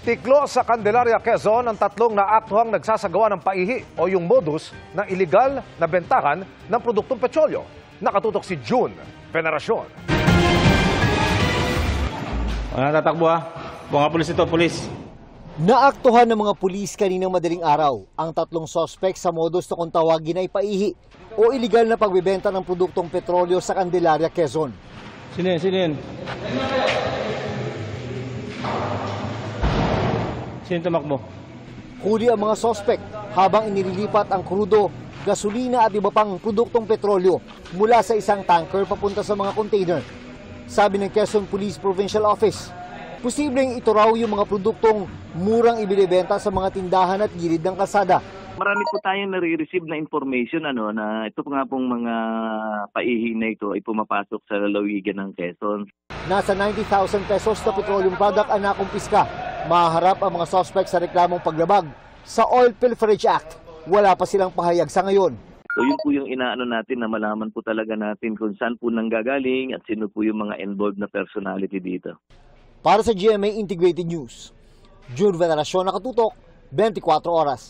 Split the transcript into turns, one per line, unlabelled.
Tiklo sa Candelaria, Quezon ang tatlong naaktuhang nagsasagawa ng paihi o yung modus ng iligal na bentahan ng produktong petrolyo. Nakatutok si June Veneracion.
Tatakbo ha. Mga pulis ito, pulis.
Naaktuhan ng mga pulis kaninang madaling araw ang tatlong sospek sa modus na kung tawagin ay paihi o iligal na pagbebenta ng produktong petrolyo sa Candelaria, Quezon.
Sino yan? Sino yan? Sino tumakbo?
Huli ang mga sospek habang inililipat ang krudo, gasolina at iba pang produktong petrolyo mula sa isang tanker papunta sa mga container. Sabi ng Quezon Police Provincial Office, posibleng ito raw yung mga produktong murang ibinibenta sa mga tindahan at gilid ng kalsada.
Marami po tayong nare-receive na information na ito nga pong mga paihi na ito ay pumapasok sa lalawigan ng Quezon.
Nasa 90,000 pesos na petroleum product ang nakumpiska. Maharap ang mga suspect sa reklamong paglabag sa Oil Pilferage Act. Wala pa silang pahayag sa ngayon.
So yun po yung inaano natin na malaman po talaga natin kung saan po nanggagaling at sino po yung mga involved na personality dito.
Para sa GMA Integrated News, June Veneracion, Nakatutok, 24 Oras.